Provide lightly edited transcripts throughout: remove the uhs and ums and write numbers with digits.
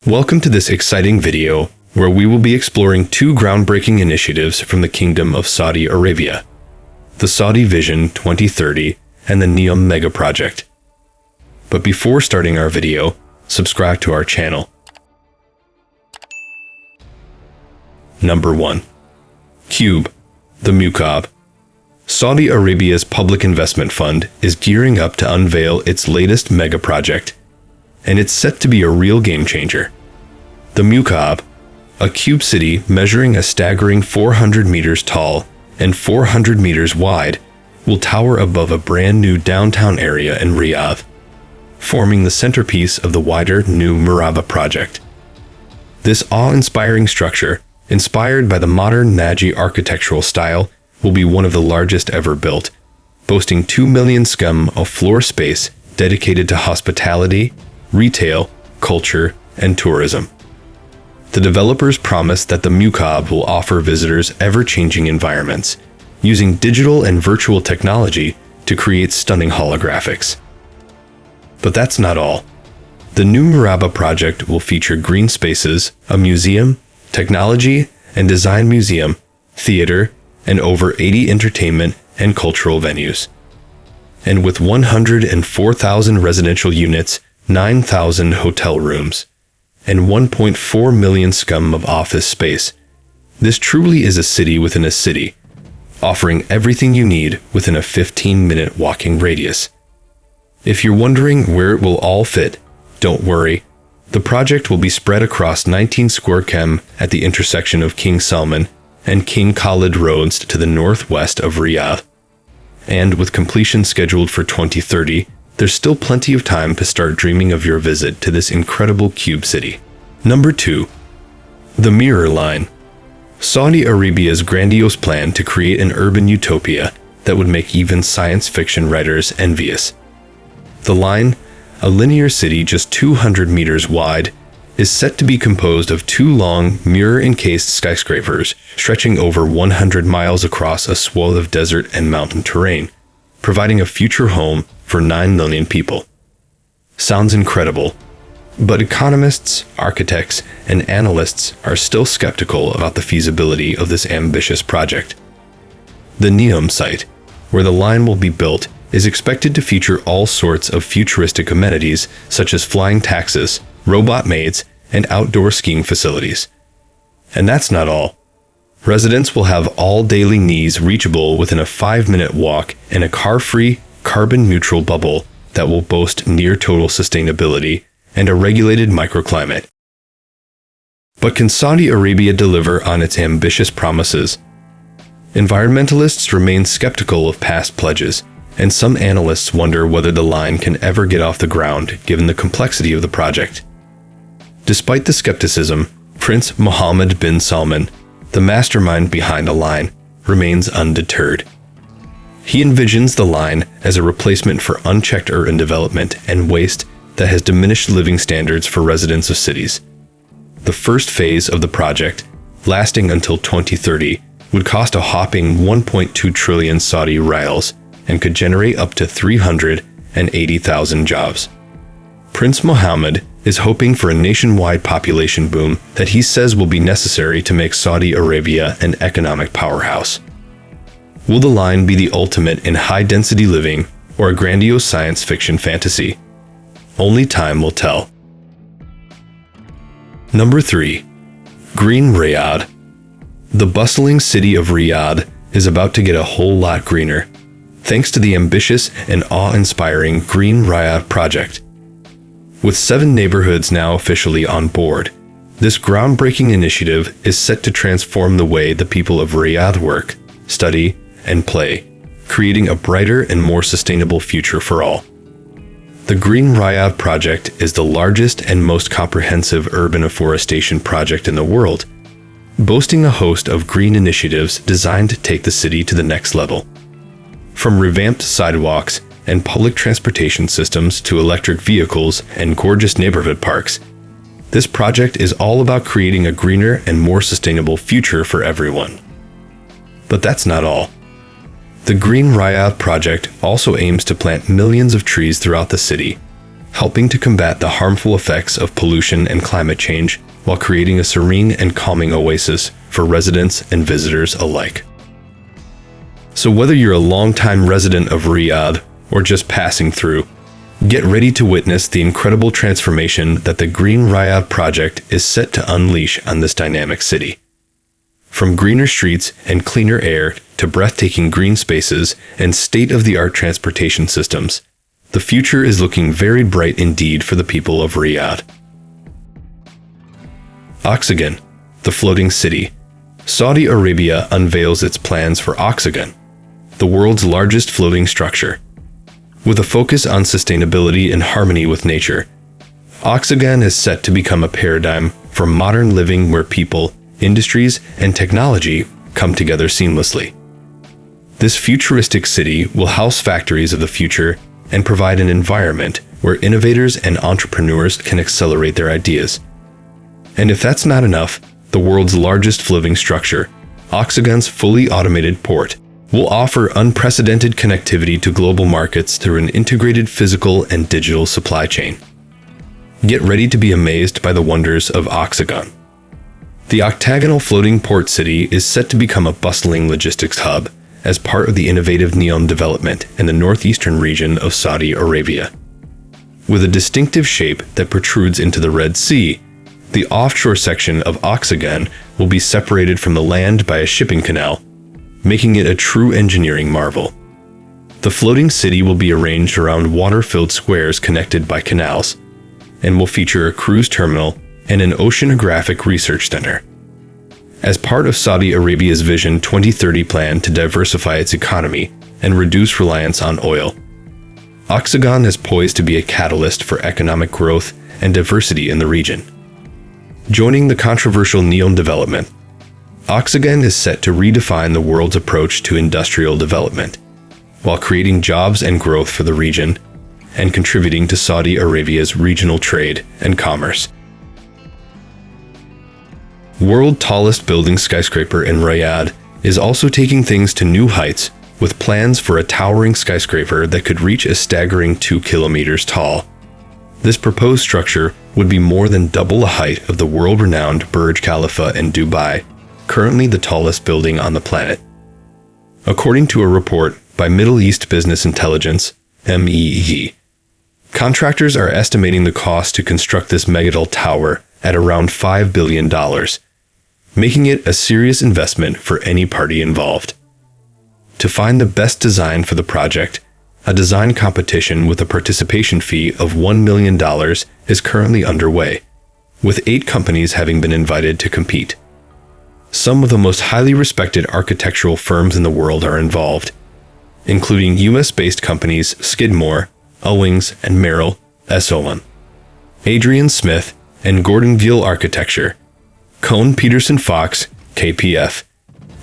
Welcome to this exciting video, where we will be exploring two groundbreaking initiatives from the Kingdom of Saudi Arabia, the Saudi Vision 2030 and the NEOM Mega Project. But before starting our video, subscribe to our channel. Number 1. Cube, the Muqab. Saudi Arabia's public investment fund is gearing up to unveil its latest mega project, and it's set to be a real game changer. The Muqab, a cube city measuring a staggering 400 meters tall and 400 meters wide, will tower above a brand new downtown area in Riyadh, forming the centerpiece of the wider NEOM Mega Project. This awe-inspiring structure, inspired by the modern Naji architectural style, will be one of the largest ever built, boasting 2 million scum of floor space dedicated to hospitality, retail, culture, and tourism. The developers promise that the Muqab will offer visitors ever-changing environments, using digital and virtual technology to create stunning holographics. But that's not all. The NEOM Mega Project will feature green spaces, a museum, technology and design museum, theater, and over 80 entertainment and cultural venues. And with 104,000 residential units, 9,000 hotel rooms, and 1.4 million scum of office space, this truly is a city within a city, offering everything you need within a 15-minute walking radius. If you're wondering where it will all fit, don't worry. The project will be spread across 19 square km at the intersection of King Salman and King Khalid roads to the northwest of Riyadh. And with completion scheduled for 2030, there's still plenty of time to start dreaming of your visit to this incredible cube city. Number 2. The Mirror Line. Saudi Arabia's grandiose plan to create an urban utopia that would make even science fiction writers envious. The line, a linear city just 200 meters wide, is set to be composed of 2 long, mirror-encased skyscrapers stretching over 100 miles across a swath of desert and mountain terrain, providing a future home for 9 million people. Sounds incredible, but economists, architects, and analysts are still skeptical about the feasibility of this ambitious project. The NEOM site, where the line will be built, is expected to feature all sorts of futuristic amenities such as flying taxis, robot maids, and outdoor skiing facilities. And that's not all. Residents will have all daily needs reachable within a 5-minute walk in a car-free, carbon-neutral bubble that will boast near-total sustainability and a regulated microclimate. But can Saudi Arabia deliver on its ambitious promises? Environmentalists remain skeptical of past pledges, and some analysts wonder whether the line can ever get off the ground given the complexity of the project. Despite the skepticism, Prince Mohammed bin Salman, the mastermind behind the line, remains undeterred. He envisions the line as a replacement for unchecked urban development and waste that has diminished living standards for residents of cities. The first phase of the project, lasting until 2030, would cost a whopping 1.2 trillion Saudi riyals and could generate up to 380,000 jobs. Prince Mohammed is hoping for a nationwide population boom that he says will be necessary to make Saudi Arabia an economic powerhouse. Will the line be the ultimate in high-density living or a grandiose science fiction fantasy? Only time will tell. Number 3. Green Riyadh. The bustling city of Riyadh is about to get a whole lot greener, thanks to the ambitious and awe-inspiring Green Riyadh project. With 7 neighborhoods now officially on board, this groundbreaking initiative is set to transform the way the people of Riyadh work, study, and play, creating a brighter and more sustainable future for all. The Green Riyadh project is the largest and most comprehensive urban afforestation project in the world, boasting a host of green initiatives designed to take the city to the next level. From revamped sidewalks and public transportation systems to electric vehicles and gorgeous neighborhood parks, this project is all about creating a greener and more sustainable future for everyone. But that's not all. The Green Riyadh project also aims to plant millions of trees throughout the city, helping to combat the harmful effects of pollution and climate change while creating a serene and calming oasis for residents and visitors alike. So whether you're a longtime resident of Riyadh or just passing through, get ready to witness the incredible transformation that the Green Riyadh project is set to unleash on this dynamic city. From greener streets and cleaner air to breathtaking green spaces and state-of-the-art transportation systems, the future is looking very bright indeed for the people of Riyadh. Oxagon, the floating city. Saudi Arabia unveils its plans for Oxagon, the world's largest floating structure. With a focus on sustainability and harmony with nature, Oxagon is set to become a paradigm for modern living where people, industries, and technology come together seamlessly. This futuristic city will house factories of the future and provide an environment where innovators and entrepreneurs can accelerate their ideas. And if that's not enough, the world's largest floating structure, Oxagon's fully automated port, will offer unprecedented connectivity to global markets through an integrated physical and digital supply chain. Get ready to be amazed by the wonders of Oxagon. The octagonal floating port city is set to become a bustling logistics hub as part of the innovative NEOM development in the northeastern region of Saudi Arabia. With a distinctive shape that protrudes into the Red Sea, the offshore section of Oxagon will be separated from the land by a shipping canal, making it a true engineering marvel. The floating city will be arranged around water-filled squares connected by canals, and will feature a cruise terminal and an oceanographic research center. As part of Saudi Arabia's Vision 2030 plan to diversify its economy and reduce reliance on oil, Oxagon is poised to be a catalyst for economic growth and diversity in the region. Joining the controversial NEOM development, Oxagon is set to redefine the world's approach to industrial development, while creating jobs and growth for the region and contributing to Saudi Arabia's regional trade and commerce. World tallest building skyscraper in Riyadh is also taking things to new heights with plans for a towering skyscraper that could reach a staggering 2 kilometers tall. This proposed structure would be more than double the height of the world-renowned Burj Khalifa in Dubai, currently the tallest building on the planet. According to a report by Middle East Business Intelligence, MEE, contractors are estimating the cost to construct this megatall tower at around $5 billion, making it a serious investment for any party involved. To find the best design for the project, a design competition with a participation fee of $1 million is currently underway, with 8 companies having been invited to compete. Some of the most highly respected architectural firms in the world are involved, including US-based companies Skidmore, Owings and Merrill, S.O.N., Adrian Smith and Gordon Veal Architecture, Cohn Peterson Fox, KPF,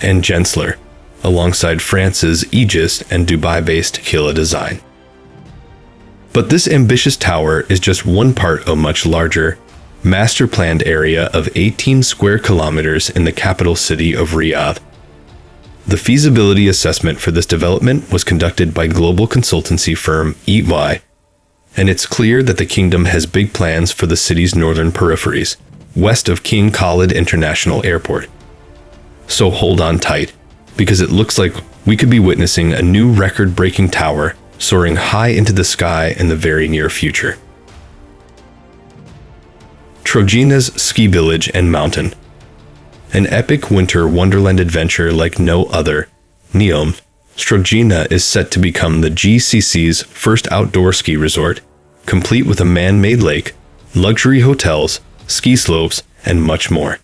and Gensler, alongside France's Aegis and Dubai-based Kila Design. But this ambitious tower is just one part of a much larger, master-planned area of 18 square kilometers in the capital city of Riyadh. The feasibility assessment for this development was conducted by global consultancy firm EY, and it's clear that the kingdom has big plans for the city's northern peripheries, west of King Khalid International Airport. So hold on tight, because it looks like we could be witnessing a new record-breaking tower soaring high into the sky in the very near future. Trojana's Ski Village and Mountain. An epic winter wonderland adventure like no other, NEOM Trojana is set to become the GCC's first outdoor ski resort, complete with a man-made lake, luxury hotels, ski slopes, and much more.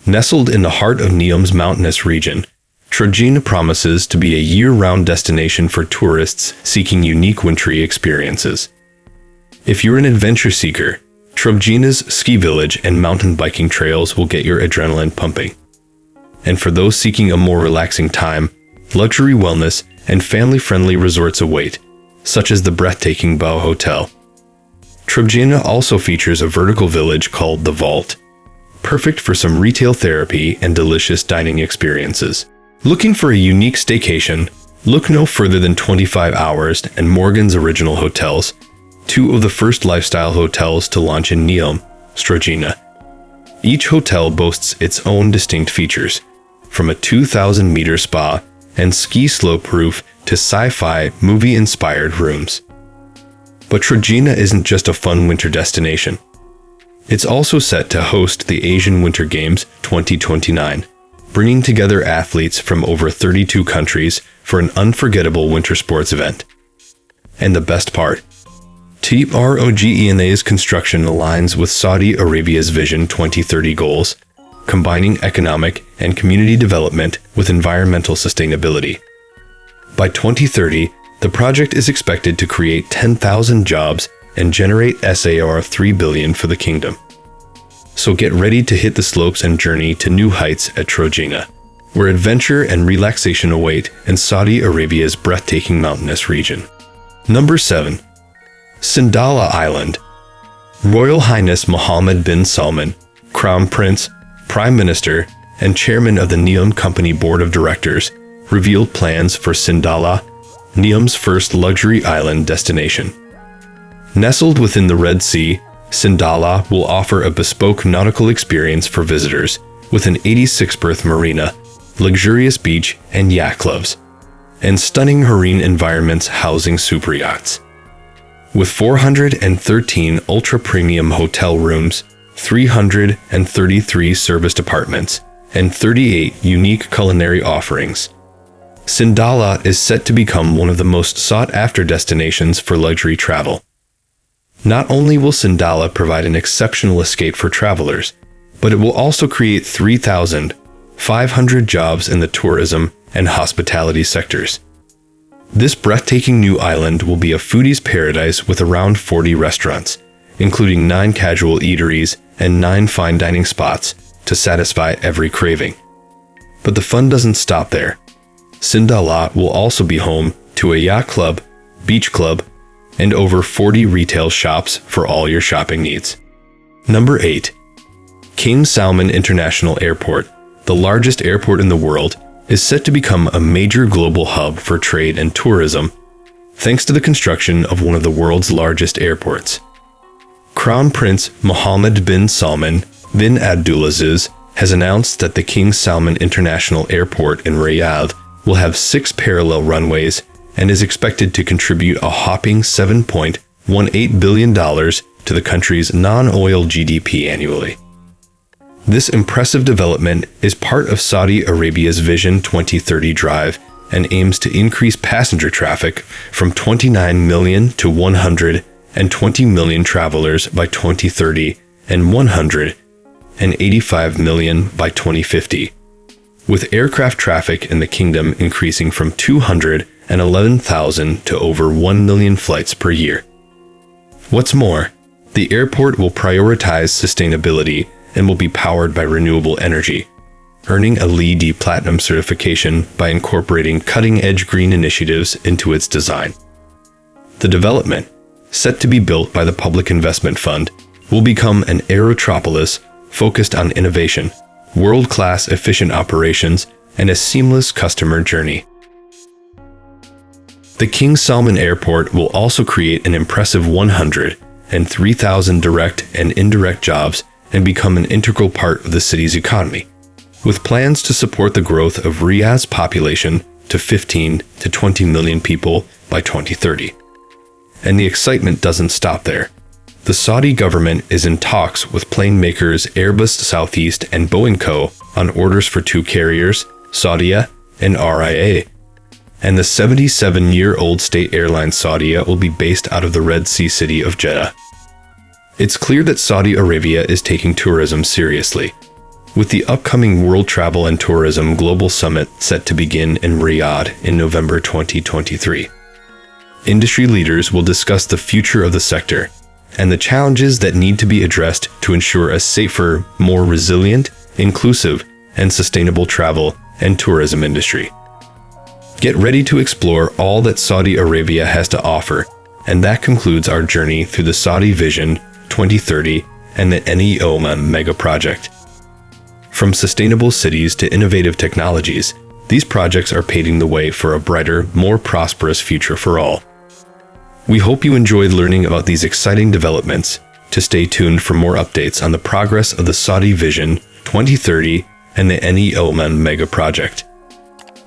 Nestled in the heart of NEOM's mountainous region, Trojana promises to be a year-round destination for tourists seeking unique wintry experiences. If you're an adventure seeker, Trojana's ski village and mountain biking trails will get your adrenaline pumping. And for those seeking a more relaxing time, luxury wellness and family-friendly resorts await, such as the breathtaking Bao Hotel. Trojana also features a vertical village called The Vault, perfect for some retail therapy and delicious dining experiences. Looking for a unique staycation? Look no further than 25 Hours and Morgan's Original Hotels, two of the first lifestyle hotels to launch in NEOM, Strojina. Each hotel boasts its own distinct features, from a 2,000-meter spa and ski slope roof to sci-fi movie-inspired rooms. But Strojina isn't just a fun winter destination. It's also set to host the Asian Winter Games 2029, bringing together athletes from over 32 countries for an unforgettable winter sports event. And the best part, Trogena's construction aligns with Saudi Arabia's Vision 2030 goals, combining economic and community development with environmental sustainability. By 2030, the project is expected to create 10,000 jobs and generate SAR of $3 billion for the kingdom. So get ready to hit the slopes and journey to new heights at Strojina, where adventure and relaxation await in Saudi Arabia's breathtaking mountainous region. Number 7. Sindalah Island. Royal Highness Mohammed bin Salman, Crown Prince, Prime Minister, and Chairman of the NEOM Company Board of Directors, revealed plans for Sindalah, NEOM's first luxury island destination. Nestled within the Red Sea, Sindalah will offer a bespoke nautical experience for visitors, with an 86-berth marina, luxurious beach and yacht clubs, and stunning marine environments housing super yachts. With 413 ultra-premium hotel rooms, 333 serviced apartments, and 38 unique culinary offerings, Sindalah is set to become one of the most sought-after destinations for luxury travel. Not only will Sindalah provide an exceptional escape for travelers, but it will also create 3,500 jobs in the tourism and hospitality sectors. This breathtaking new island will be a foodie's paradise with around 40 restaurants, including 9 casual eateries and 9 fine dining spots to satisfy every craving. But the fun doesn't stop there. Sindalah will also be home to a yacht club, beach club, and over 40 retail shops for all your shopping needs. Number 8. King Salman International Airport, the largest airport in the world, is set to become a major global hub for trade and tourism, thanks to the construction of one of the world's largest airports. Crown Prince Mohammed bin Salman bin Abdulaziz has announced that the King Salman International Airport in Riyadh will have 6 parallel runways and is expected to contribute a whopping $7.18 billion to the country's non-oil GDP annually. This impressive development is part of Saudi Arabia's Vision 2030 drive and aims to increase passenger traffic from 29 million to 120 million travelers by 2030 and 185 million by 2050, with aircraft traffic in the kingdom increasing from 211,000 to over 1 million flights per year. What's more, the airport will prioritize sustainability and will be powered by renewable energy, earning a LEED Platinum certification by incorporating cutting-edge green initiatives into its design. The development, set to be built by the Public Investment Fund, will become an aerotropolis focused on innovation, world-class efficient operations, and a seamless customer journey. The King Salman Airport will also create an impressive 103,000 direct and indirect jobs and become an integral part of the city's economy, with plans to support the growth of Riyadh's population to 15 to 20 million people by 2030. And the excitement doesn't stop there. The Saudi government is in talks with plane makers Airbus Southeast and Boeing Co. on orders for 2 carriers, Saudia and RIA. And the 77-year-old state airline Saudia will be based out of the Red Sea city of Jeddah. It's clear that Saudi Arabia is taking tourism seriously, with the upcoming World Travel and Tourism Global Summit set to begin in Riyadh in November 2023. Industry leaders will discuss the future of the sector and the challenges that need to be addressed to ensure a safer, more resilient, inclusive, and sustainable travel and tourism industry. Get ready to explore all that Saudi Arabia has to offer, and that concludes our journey through the Saudi Vision 2030 and the NEOM Mega Project. From sustainable cities to innovative technologies, these projects are paving the way for a brighter, more prosperous future for all. We hope you enjoyed learning about these exciting developments. To stay tuned for more updates on the progress of the Saudi Vision 2030 and the NEOM Mega Project.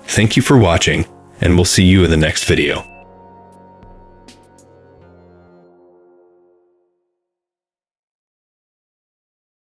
Thank you for watching, and we'll see you in the next video.